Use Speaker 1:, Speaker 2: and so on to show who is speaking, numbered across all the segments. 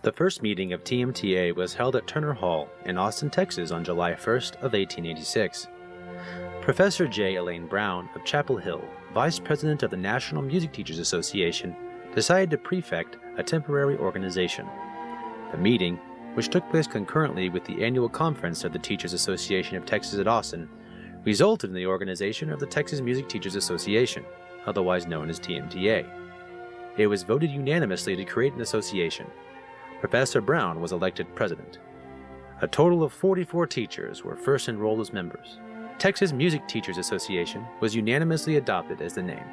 Speaker 1: The first meeting of TMTA was held at Turner Hall in Austin, Texas on July 1st of 1886. Professor J. Elaine Brown of Chapel Hill, Vice President of the National Music Teachers Association, decided to prefect a temporary organization. The meeting, which took place concurrently with the annual conference of the Teachers Association of Texas at Austin, resulted in the organization of the Texas Music Teachers Association, otherwise known as TMTA. It was voted unanimously to create an association. Professor Brown was elected president. A total of 44 teachers were first enrolled as members. Texas Music Teachers Association was unanimously adopted as the name.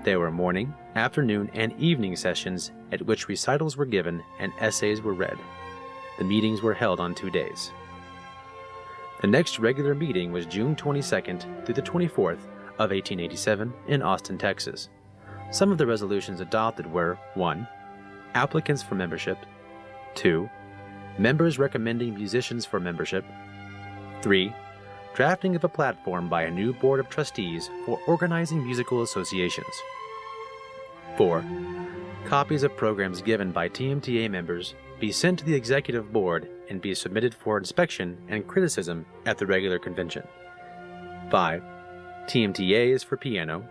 Speaker 1: There were morning, afternoon, and evening sessions at which recitals were given and essays were read. The meetings were held on 2 days. The next regular meeting was June 22nd through the 24th of 1887 in Austin, Texas. Some of the resolutions adopted were 1. Applicants for membership. 2. Members recommending musicians for membership. 3. Drafting of a platform by a new board of trustees for organizing musical associations. 4. Copies of programs given by TMTA members be sent to the executive board and be submitted for inspection and criticism at the regular convention. 5. TMTA is for piano,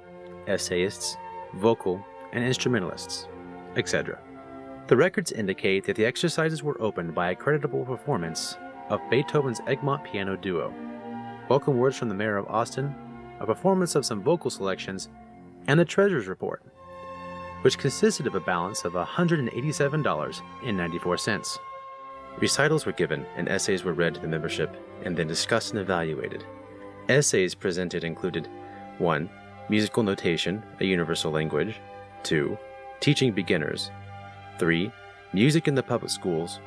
Speaker 1: essayists, vocal, and instrumentalists, etc. The records indicate that the exercises were opened by a creditable performance of Beethoven's Egmont Piano Duo, welcome words from the mayor of Austin, a performance of some vocal selections, and the treasurer's report, which consisted of a balance of $187.94. Recitals were given and essays were read to the membership and then discussed and evaluated. Essays presented included 1. Musical notation, a universal language. 2. Teaching beginners. 3. Music in the public schools.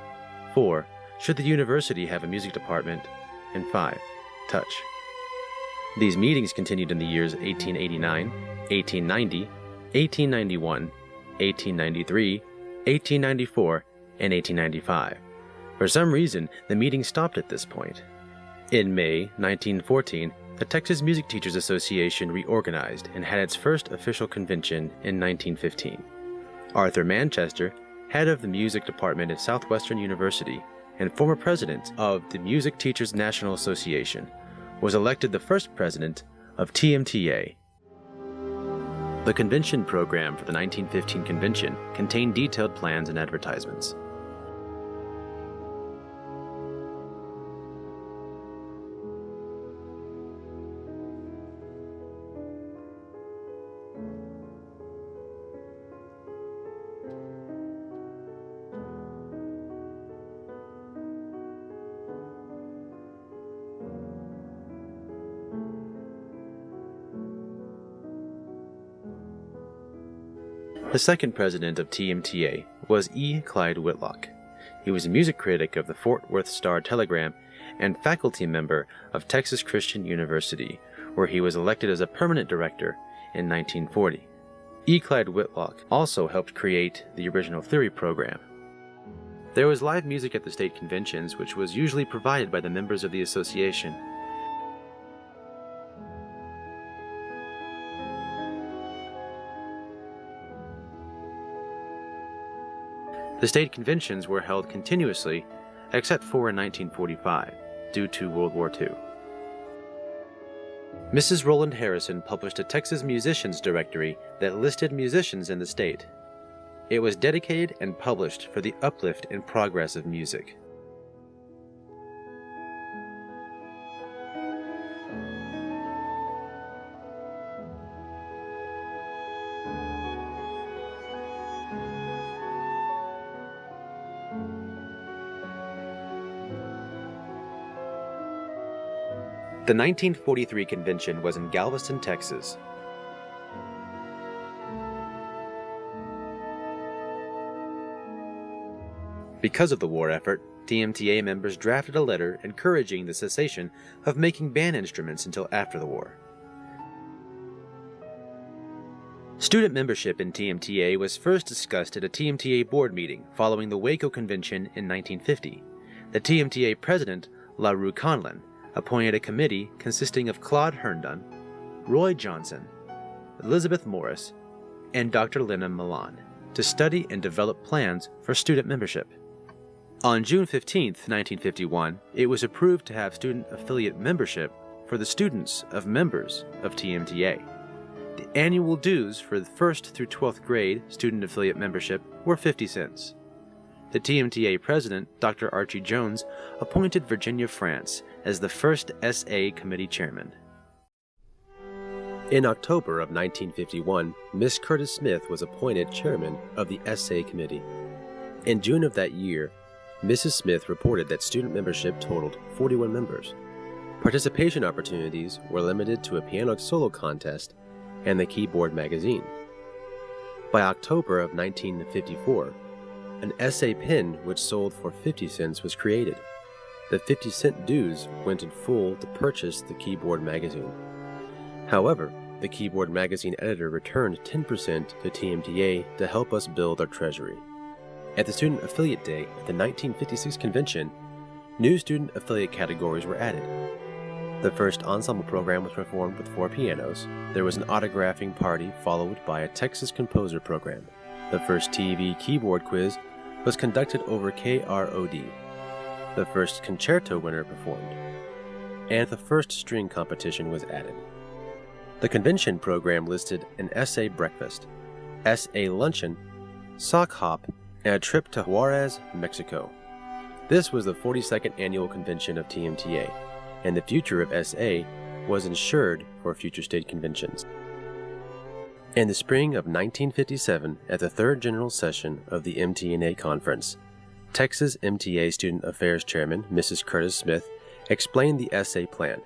Speaker 1: 4. Should the university have a music department? And 5. Touch. These meetings continued in the years 1889, 1890, 1891, 1893, 1894, and 1895. For some reason, the meeting stopped at this point. In May 1914, the Texas Music Teachers Association reorganized and had its first official convention in 1915. Arthur Manchester, head of the music department at Southwestern University and former president of the Music Teachers National Association, was elected the first president of TMTA. The convention program for the 1915 convention contained detailed plans and advertisements. The second president of TMTA was E. Clyde Whitlock. He was a music critic of the Fort Worth Star-Telegram and faculty member of Texas Christian University, where he was elected as a permanent director in 1940. E. Clyde Whitlock also helped create the original theory program. There was live music at the state conventions, which was usually provided by the members of the association. The state conventions were held continuously, except for in 1945, due to World War II. Mrs. Roland Harrison published a Texas Musicians Directory that listed musicians in the state. It was dedicated and published for the uplift and progress of music. The 1943 convention was in Galveston, Texas. Because of the war effort, TMTA members drafted a letter encouraging the cessation of making band instruments until after the war. Student membership in TMTA was first discussed at a TMTA board meeting following the Waco Convention in 1950. The TMTA president, LaRue Conlin, appointed a committee consisting of Claude Herndon, Roy Johnson, Elizabeth Morris, and Dr. Lena Milan to study and develop plans for student membership. On June 15, 1951, it was approved to have student affiliate membership for the students of members of TMTA. The annual dues for the 1st through 12th grade student affiliate membership were 50 cents. The TMTA president, Dr. Archie Jones, appointed Virginia France as the first SA committee chairman.
Speaker 2: In October of 1951, Miss Curtis Smith was appointed chairman of the SA committee. In June of that year, Mrs. Smith reported that student membership totaled 41 members. Participation opportunities were limited to a piano solo contest and the keyboard magazine. By October of 1954, an SA pin which sold for 50 cents was created. The 50-cent dues went in full to purchase the keyboard magazine. However, the keyboard magazine editor returned 10% to TMTA to help us build our treasury. At the Student Affiliate Day at the 1956 convention, new student affiliate categories were added. The first ensemble program was performed with 4 pianos. There was an autographing party followed by a Texas composer program. The first TV keyboard quiz was conducted over KROD. The first concerto winner performed, and the first string competition was added. The convention program listed an SA breakfast, SA luncheon, sock hop, and a trip to Juarez, Mexico. This was the 42nd annual convention of TMTA, and the future of SA was ensured for future state conventions. In the spring of 1957, at the 3rd General Session of the MTNA Conference, Texas MTA Student Affairs Chairman Mrs. Curtis Smith explained the SA plan.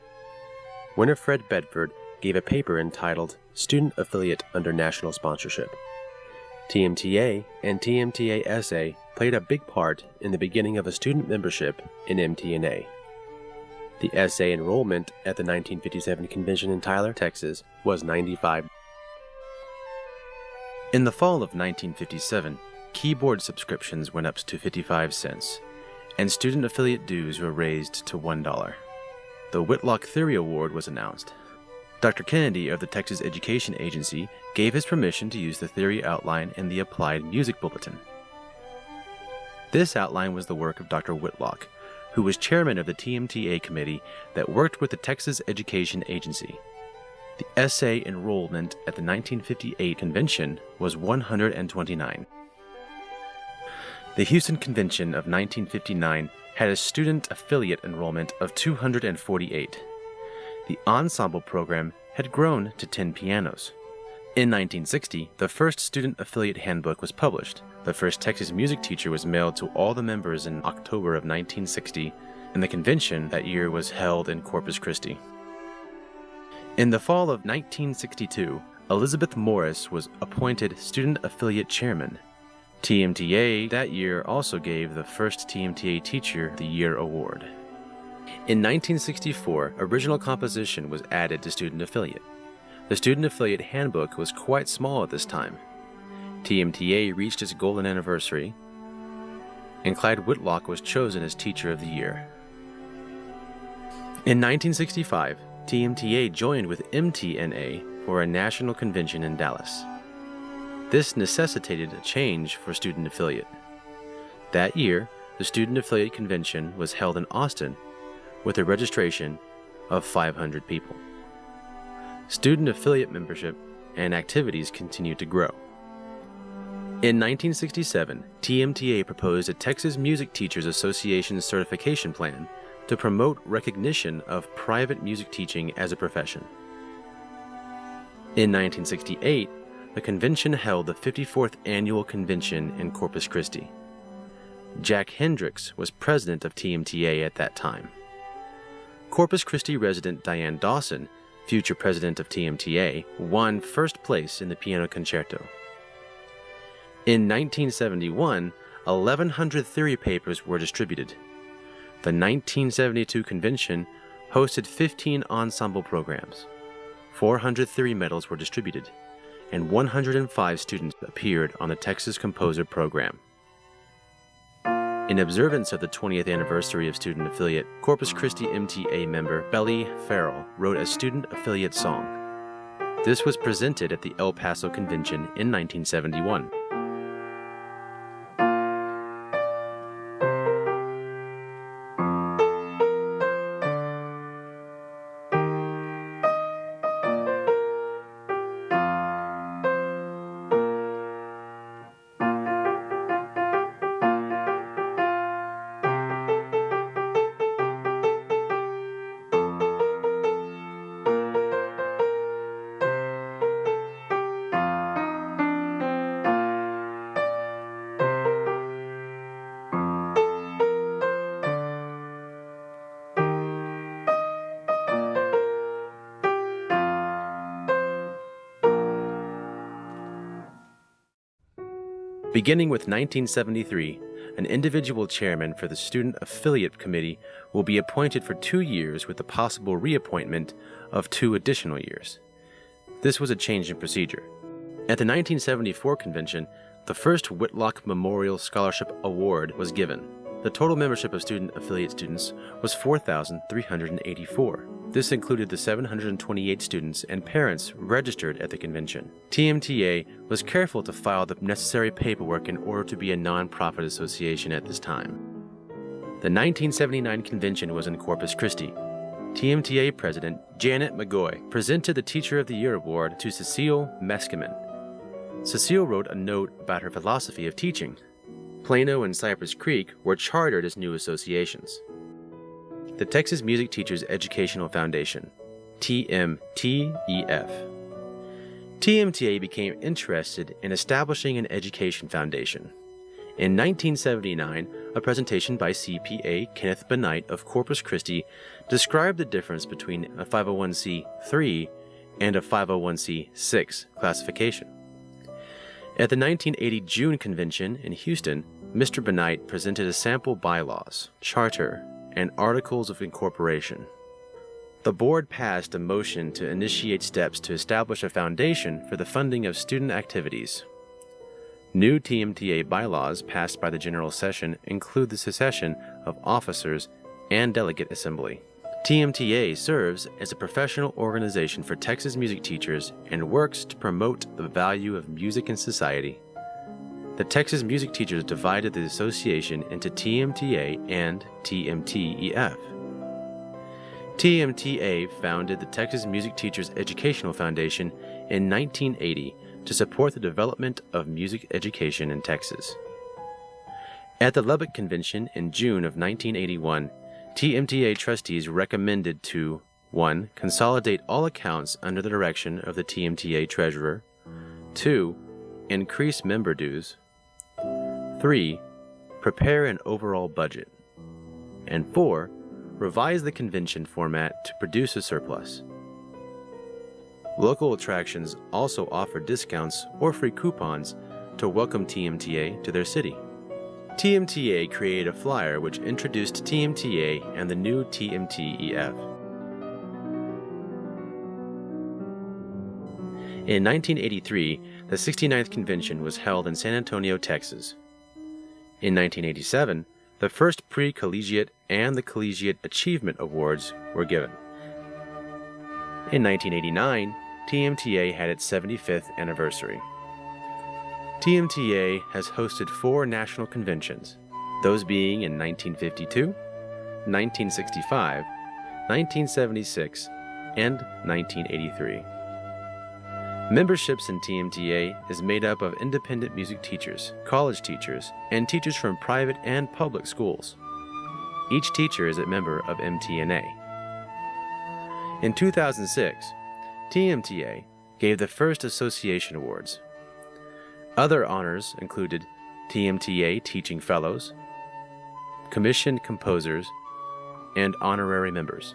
Speaker 2: Winifred Bedford gave a paper entitled Student Affiliate Under National Sponsorship. TMTA and TMTA SA played a big part in the beginning of a student membership in MTNA. The SA enrollment at the 1957 convention in Tyler, Texas was 95.
Speaker 1: In the fall of 1957, keyboard subscriptions went up to 55 cents, and student affiliate dues were raised to $1. The Whitlock Theory Award was announced. Dr. Kennedy of the Texas Education Agency gave his permission to use the theory outline in the Applied Music Bulletin. This outline was the work of Dr. Whitlock, who was chairman of the TMTA committee that worked with the Texas Education Agency. The SA enrollment at the 1958 convention was 129. The Houston Convention of 1959 had a student affiliate enrollment of 248. The ensemble program had grown to 10 pianos. In 1960, the first student affiliate handbook was published. The first Texas music teacher was mailed to all the members in October of 1960, and the convention that year was held in Corpus Christi. In the fall of 1962, Elizabeth Morris was appointed student affiliate chairman. TMTA that year also gave the first TMTA Teacher of the Year award. In 1964, original composition was added to student affiliate. The student affiliate handbook was quite small at this time. TMTA reached its golden anniversary, and Clyde Whitlock was chosen as Teacher of the Year. In 1965, TMTA joined with MTNA for a national convention in Dallas. This necessitated a change for student affiliate. That year, the student affiliate convention was held in Austin with a registration of 500 people. Student affiliate membership and activities continued to grow. In 1967, TMTA proposed a Texas Music Teachers Association certification plan to promote recognition of private music teaching as a profession. In 1968, the convention held the 54th annual convention in Corpus Christi. Jack Hendricks was president of TMTA at that time. Corpus Christi resident Diane Dawson, future president of TMTA, won first place in the piano concerto. In 1971, 1,100 theory papers were distributed. The 1972 convention hosted 15 ensemble programs. 400 theory medals were distributed, and 105 students appeared on the Texas Composer Program. In observance of the 20th anniversary of student affiliate, Corpus Christi MTA member Belly Farrell wrote a student affiliate song. This was presented at the El Paso Convention in 1971. Beginning with 1973, an individual chairman for the Student Affiliate Committee will be appointed for 2 years with the possible reappointment of 2 additional years. This was a change in procedure. At the 1974 convention, the first Whitlock Memorial Scholarship Award was given. The total membership of student affiliate students was 4,384. This included the 728 students and parents registered at the convention. TMTA was careful to file the necessary paperwork in order to be a non-profit association at this time. The 1979 convention was in Corpus Christi. TMTA President Janet McGoy presented the Teacher of the Year Award to Cecile Meskimen. Cecile wrote a note about her philosophy of teaching. Plano and Cypress Creek were chartered as new associations. The Texas Music Teachers Educational Foundation, TMTEF. TMTA became interested in establishing an education foundation. In 1979, a presentation by CPA Kenneth Benight of Corpus Christi described the difference between a 501c3 and a 501c6 classification. At the 1980 June convention in Houston, Mr. Benight presented a sample bylaws, charter, and articles of incorporation. The board passed a motion to initiate steps to establish a foundation for the funding of student activities. New TMTA bylaws passed by the General Session include the secession of officers and delegate assembly. TMTA serves as a professional organization for Texas music teachers and works to promote the value of music in society. The Texas music teachers divided the association into TMTA and TMTEF. TMTA founded the Texas Music Teachers Educational Foundation in 1980 to support the development of music education in Texas. At the Lubbock Convention in June of 1981, TMTA trustees recommended to 1. Consolidate all accounts under the direction of the TMTA treasurer. 2. Increase member dues. 3. Prepare an overall budget. And 4. Revise the convention format to produce a surplus. Local attractions also offer discounts or free coupons to welcome TMTA to their city. TMTA created a flyer which introduced TMTA and the new TMTEF. In 1983, the 69th convention was held in San Antonio, Texas. In 1987, the first pre-collegiate and the Collegiate Achievement Awards were given. In 1989, TMTA had its 75th anniversary. TMTA has hosted 4 national conventions, those being in 1952, 1965, 1976, and 1983. Memberships in TMTA is made up of independent music teachers, college teachers, and teachers from private and public schools. Each teacher is a member of MTNA. In 2006, TMTA gave the first association awards. Other honors included TMTA Teaching Fellows, Commissioned Composers, and Honorary Members.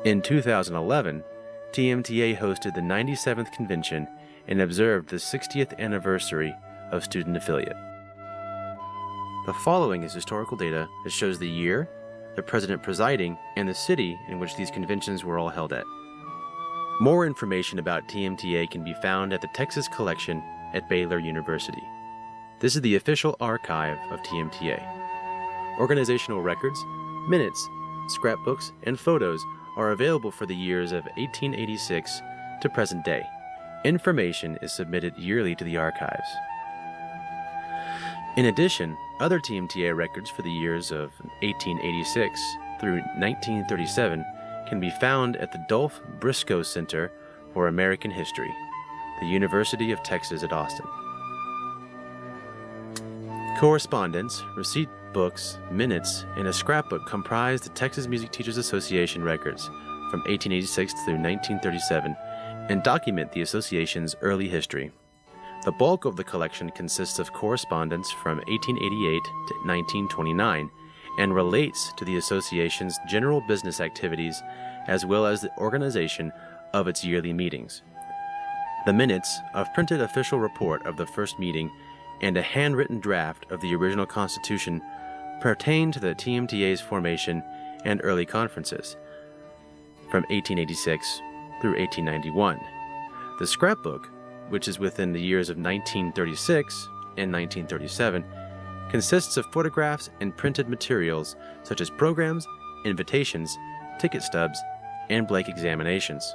Speaker 1: In 2011, TMTA hosted the 97th convention and observed the 60th anniversary of Student Affiliate. The following is historical data that shows the year, the president presiding, and the city in which these conventions were all held at. More information about TMTA can be found at the Texas Collection at Baylor University. This is the official archive of TMTA. Organizational records, minutes, scrapbooks, and photos are available for the years of 1886 to present day. Information is submitted yearly to the archives. In addition, other TMTA records for the years of 1886 through 1937 can be found at the Dolph Briscoe Center for American History, the University of Texas at Austin. Correspondence, receipt books, minutes, and a scrapbook comprise the Texas Music Teachers Association records from 1886 through 1937 and document the association's early history. The bulk of the collection consists of correspondence from 1888 to 1929 and relates to the association's general business activities as well as the organization of its yearly meetings. The minutes, a printed official report of the first meeting, and a handwritten draft of the original Constitution pertain to the TMTA's formation and early conferences from 1886 through 1891. The scrapbook, which is within the years of 1936 and 1937, consists of photographs and printed materials such as programs, invitations, ticket stubs, and blank examinations.